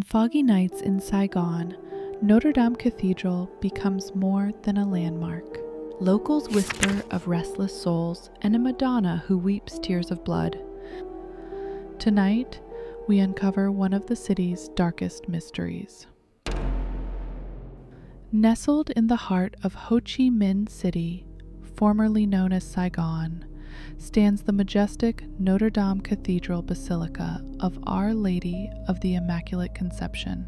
foggy nights in Saigon, Notre Dame Cathedral becomes more than a landmark. Locals whisper of restless souls and a Madonna who weeps tears of blood. Tonight, we uncover one of the city's darkest mysteries. Nestled in the heart of Ho Chi Minh City, formerly known as Saigon, stands the majestic Notre Dame Cathedral Basilica of Our Lady of the Immaculate Conception.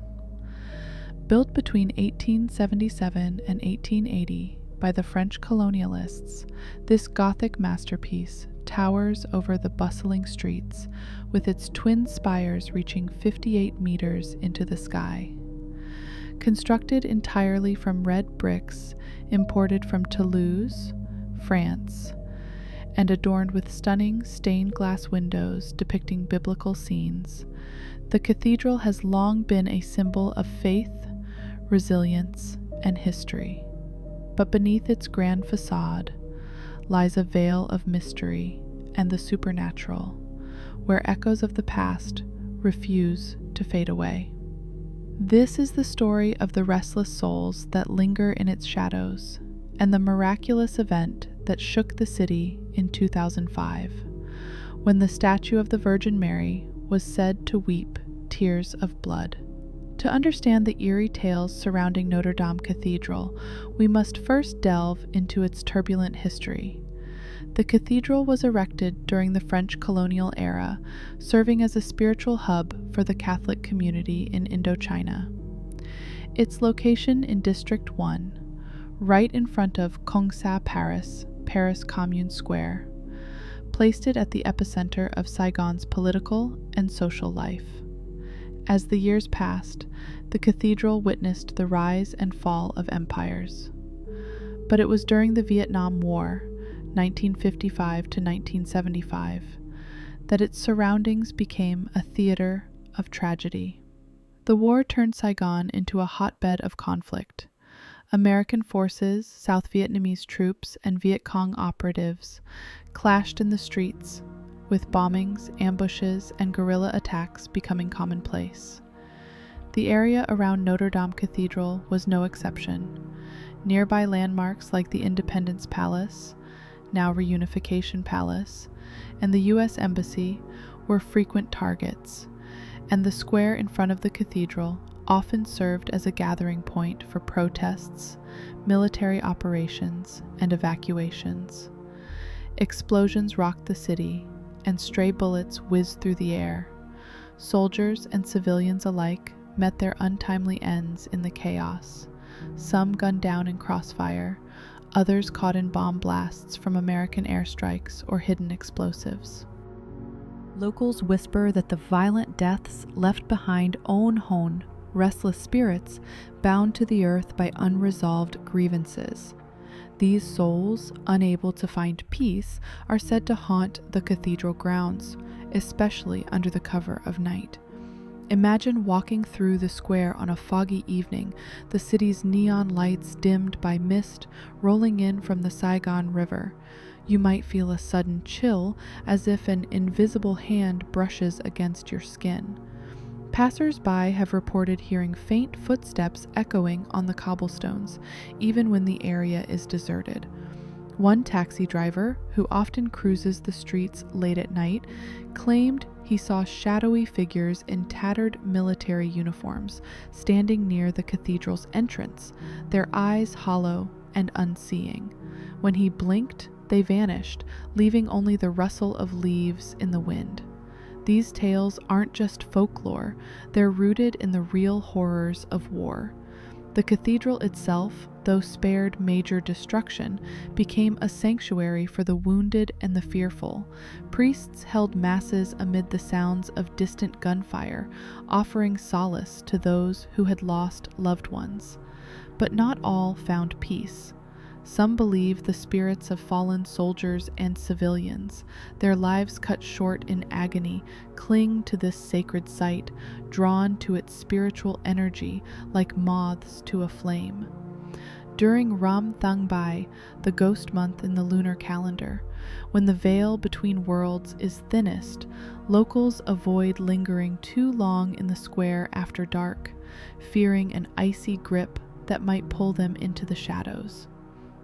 Built between 1877 and 1880 by the French colonialists, this Gothic masterpiece towers over the bustling streets with its twin spires reaching 58 meters into the sky. Constructed entirely from red bricks imported from Toulouse, France, and adorned with stunning stained glass windows depicting biblical scenes, the cathedral has long been a symbol of faith, resilience, and history. But beneath its grand facade lies a veil of mystery and the supernatural, where echoes of the past refuse to fade away. This is the story of the restless souls that linger in its shadows, and the miraculous event that shook the city in 2005, when the statue of the Virgin Mary was said to weep tears of blood. To understand the eerie tales surrounding Notre Dame Cathedral, we must first delve into its turbulent history. The cathedral was erected during the French colonial era, serving as a spiritual hub for the Catholic community in Indochina. Its location in District 1, right in front of Kong Sa Paris Commune Square, placed it at the epicenter of Saigon's political and social life. As the years passed, the cathedral witnessed the rise and fall of empires. But it was during the Vietnam War, 1955 to 1975, that its surroundings became a theater of tragedy. The war turned Saigon into a hotbed of conflict. American forces, South Vietnamese troops, and Viet Cong operatives clashed in the streets, with bombings, ambushes, and guerrilla attacks becoming commonplace. The area around Notre Dame Cathedral was no exception. Nearby landmarks like the Independence Palace, now Reunification Palace, and the U.S. Embassy were frequent targets, and the square in front of the cathedral often served as a gathering point for protests, military operations, and evacuations. Explosions rocked the city, and stray bullets whizzed through the air. Soldiers and civilians alike met their untimely ends in the chaos, some gunned down in crossfire, others caught in bomb blasts from American airstrikes or hidden explosives. Locals whisper that the violent deaths left behind own hon, restless spirits bound to the earth by unresolved grievances. These souls, unable to find peace, are said to haunt the cathedral grounds, especially under the cover of night. Imagine walking through the square on a foggy evening, the city's neon lights dimmed by mist rolling in from the Saigon River. You might feel a sudden chill, as if an invisible hand brushes against your skin. Passers-by have reported hearing faint footsteps echoing on the cobblestones, even when the area is deserted. One taxi driver, who often cruises the streets late at night, claimed he saw shadowy figures in tattered military uniforms standing near the cathedral's entrance, their eyes hollow and unseeing. When he blinked, they vanished, leaving only the rustle of leaves in the wind. These tales aren't just folklore, they're rooted in the real horrors of war. The cathedral itself, though spared major destruction, became a sanctuary for the wounded and the fearful. Priests held masses amid the sounds of distant gunfire, offering solace to those who had lost loved ones. But not all found peace. Some believe the spirits of fallen soldiers and civilians, their lives cut short in agony, cling to this sacred site, drawn to its spiritual energy like moths to a flame. during Ram Thang Bai, the ghost month in the lunar calendar. When the veil between worlds is thinnest, locals avoid lingering too long in the square after dark, fearing an icy grip that might pull them into the shadows.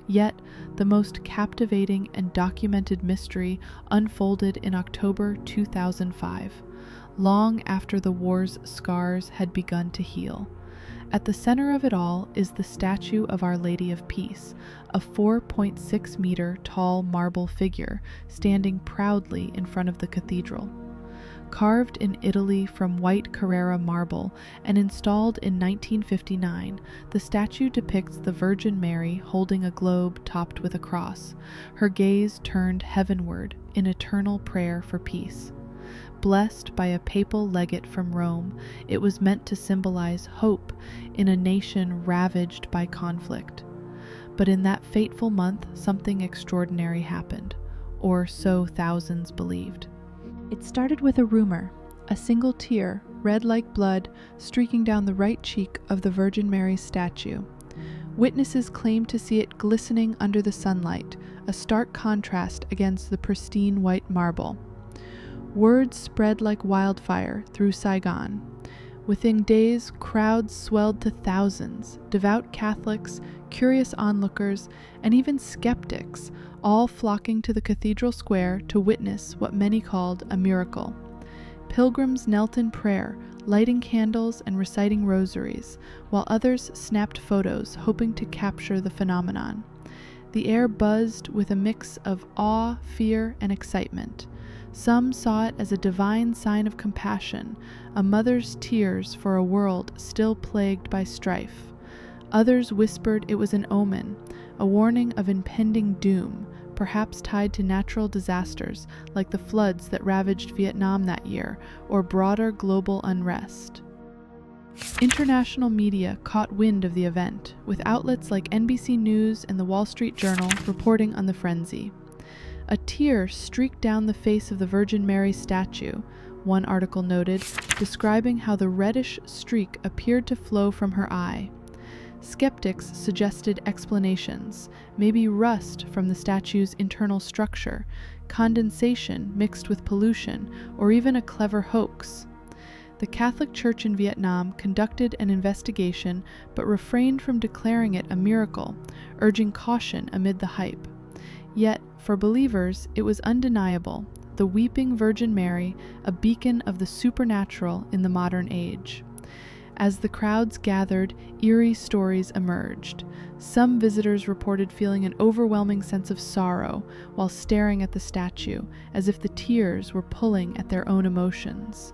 Yet, the most captivating and documented mystery unfolded in October 2005, long after the war's scars had begun to heal. At the center of it all is the statue of Our Lady of Peace, a 4.6-meter tall marble figure standing proudly in front of the cathedral. Carved in Italy from white Carrara marble and installed in 1959, the statue depicts the Virgin Mary holding a globe topped with a cross, her gaze turned heavenward in eternal prayer for peace. Blessed by a papal legate from Rome, it was meant to symbolize hope in a nation ravaged by conflict. But in that fateful month, something extraordinary happened, or so thousands believed. It started with a rumor, a single tear, red like blood, streaking down the right cheek of the Virgin Mary's statue. Witnesses claimed to see it glistening under the sunlight, a stark contrast against the pristine white marble. Word spread like wildfire through Saigon. Within days, crowds swelled to thousands, devout Catholics, curious onlookers, and even skeptics, all flocking to the cathedral square to witness what many called a miracle. Pilgrims knelt in prayer, lighting candles and reciting rosaries, while others snapped photos, hoping to capture the phenomenon. The air buzzed with a mix of awe, fear, and excitement. Some saw it as a divine sign of compassion, a mother's tears for a world still plagued by strife. Others whispered it was an omen, a warning of impending doom, perhaps tied to natural disasters like the floods that ravaged Vietnam that year, or broader global unrest. International media caught wind of the event, with outlets like NBC News and the Wall Street Journal reporting on the frenzy. A tear streaked down the face of the Virgin Mary statue, one article noted, describing how the reddish streak appeared to flow from her eye. Skeptics suggested explanations, maybe rust from the statue's internal structure, condensation mixed with pollution, or even a clever hoax. The Catholic Church in Vietnam conducted an investigation but refrained from declaring it a miracle, urging caution amid the hype. Yet, for believers, it was undeniable, the weeping Virgin Mary, a beacon of the supernatural in the modern age. As the crowds gathered, eerie stories emerged. Some visitors reported feeling an overwhelming sense of sorrow while staring at the statue, as if the tears were pulling at their own emotions.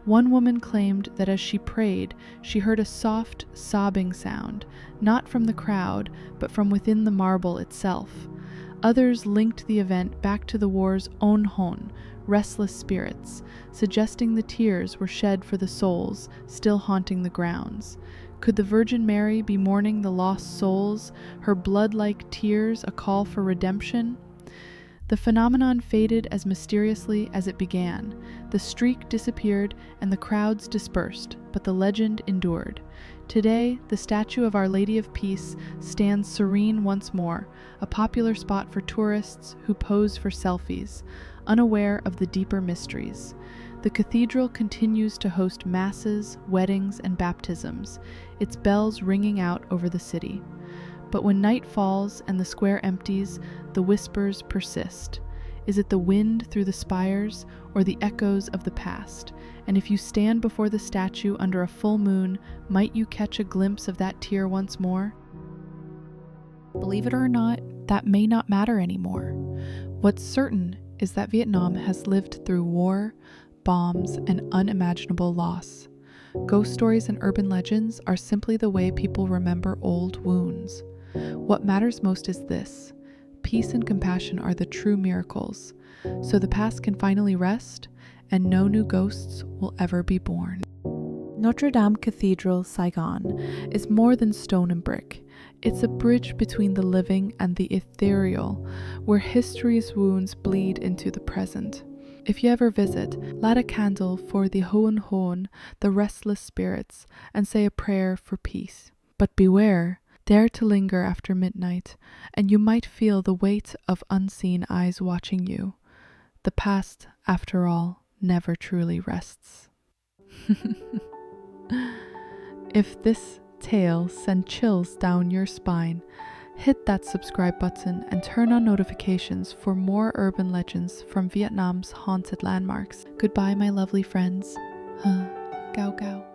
One woman claimed that as she prayed, she heard a soft, sobbing sound, not from the crowd, but from within the marble itself. Others linked the event back to the war's On Hon, restless spirits, suggesting the tears were shed for the souls still haunting the grounds. Could the Virgin Mary be mourning the lost souls, her blood-like tears a call for redemption? The phenomenon faded as mysteriously as it began. The streak disappeared and the crowds dispersed, but the legend endured. Today, the statue of Our Lady of Peace stands serene once more, a popular spot for tourists who pose for selfies, unaware of the deeper mysteries. The cathedral continues to host masses, weddings, and baptisms, its bells ringing out over the city. But when night falls and the square empties, the whispers persist. Is it the wind through the spires or the echoes of the past? And if you stand before the statue under a full moon, might you catch a glimpse of that tear once more? Believe it or not, that may not matter anymore. What's certain is that Vietnam has lived through war, bombs, and unimaginable loss. Ghost stories and urban legends are simply the way people remember old wounds. What matters most is this: peace and compassion are the true miracles, so the past can finally rest and no new ghosts will ever be born. Notre Dame Cathedral, Saigon, is more than stone and brick. It's a bridge between the living and the ethereal, where history's wounds bleed into the present. If you ever visit, light a candle for the Hoan Hoan, the restless spirits, and say a prayer for peace. But beware, Dare to linger after midnight, and you might feel the weight of unseen eyes watching you. The past, after all, never truly rests. If this tale sent chills down your spine, hit that subscribe button and turn on notifications for more urban legends from Vietnam's haunted landmarks. Goodbye, my lovely friends. Gao gao.